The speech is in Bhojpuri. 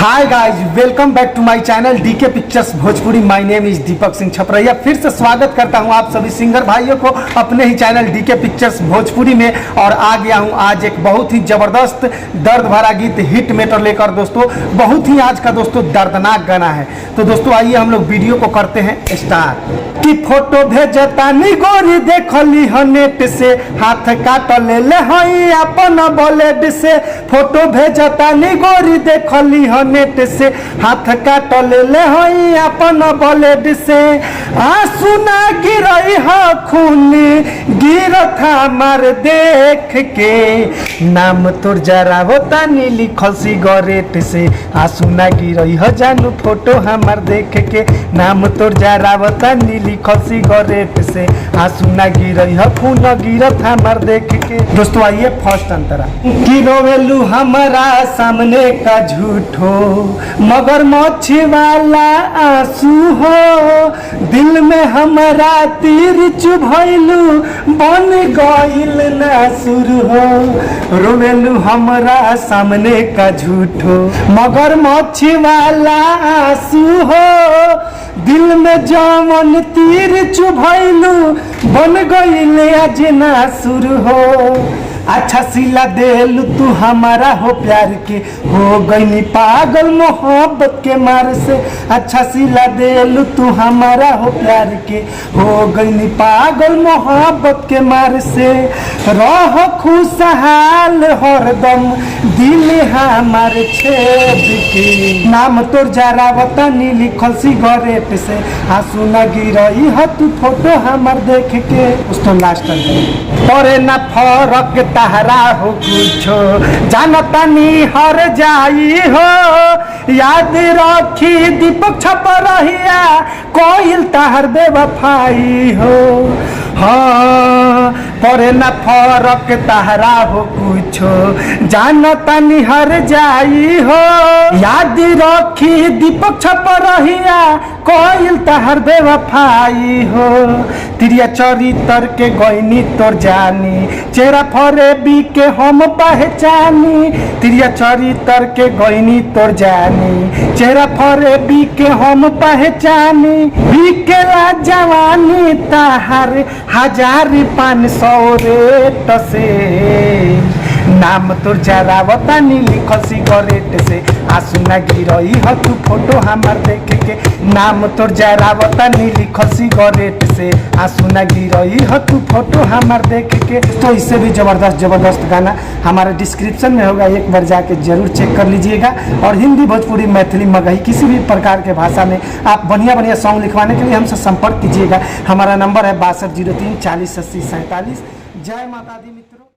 Hi guys, welcome back to my channel DK pictures Bhojpuri. My name is Deepak Singh Chhapraiya. फिर से स्वागत करता हूं आप सभी सिंगर भाइयों को अपने ही चैनल डीके पिक्चर्स भोजपुरी में। और आ गया हूं आज एक बहुत ही जबरदस्त दर्द भरा गीत हिट मेटर लेकर दोस्तों। बहुत ही आज का दोस्तों दर्दनाक गाना है। तो दोस्तों आइए हम लोग वीडियो को करते हैं स्टार्ट। कि फोटो भेजता नी गोरी देखली ह नेट से, हाथ काट ले हई अपन ब्लेड से। फोटो भेजता नी गोरी देखली ह नेट से, हाथ काट ले हई अपन ब्लेड से। आंसू ना गिरई ह खून गिरत हमार देख के, नाम तोर जरा होता नी लिखल सिगरेट से। आंसू ना गिरई ह जानू फोटो हमार देख के, नाम तोर जरा होता नी लिखल सिगरेट से। आंसू ना गिरई ह खून गिरत हमार देख के। दोस्तों आइए फर्स्ट अंतरा। कि रोवेलू हमारा सामने का झूठो, मगर मच्छी वाला आंसू हो। दिल में हमारा तीर चुभैलू, बन गइल नासुर हो। रोवेलू हमारा सामने का झूठो, मगर मच्छी वाला आंसू हो। दिल में जमन तीर चुभैलू, बन गइल आज नासुर हो। अच्छा सिला देलू तू हमारा हो प्यार के, हो गई पागल मोहब्बत के मार से। अच्छा सिला देलू तू हमारा हो प्यार के, हो गई पागल मोहब्बत के मार से। रह खुशहाल हरदम दिल हमार छेद के, नाम तोर जरा वतनी लिखल सिगरेट से। आंसू न गिरई ह तू फोटो हमार देख के। उसको लास्ट परे ना फरक तहरा हो कुछो, जानता नी हर जाई हो। याद रखी दीपक छपरहिया, कोइल तहर बेवफाई हो। हाँ परे ना फरक तहरा हो कुछो, जानता नी हर जाई हो। याद रखी दीपक छपरहिया, कोइल तहर बेवफाई हो। तिरिया चरितर के गईनी तोर जानी, चेहरा फरेबी के हम पहचानी। तिरिया चरितर के गईनी तोर जानी, चेहरा फरेबी के हम पहचानी। बिकेला जवानी ताहार 1500 रेट से, नाम तोर जरा वतनी लिखल सिगरेट से। आंसू ना गिरई ह तू फोटो हमार देख के, नाम तोर जरा वतनी लिखल सिगरेट से। आंसू ना गिरई ह तू फोटो हमार देख के। तो इससे भी जबरदस्त गाना हमारे डिस्क्रिप्शन में होगा, एक बार जाके जरूर चेक कर लीजिएगा। और हिंदी भोजपुरी मैथिली मगही किसी भी प्रकार के भाषा में आप बढ़िया सॉन्ग लिखवाने के लिए हमसे संपर्क कीजिएगा। हमारा नंबर है 6203 40 80 47। जय माता दी मित्रों।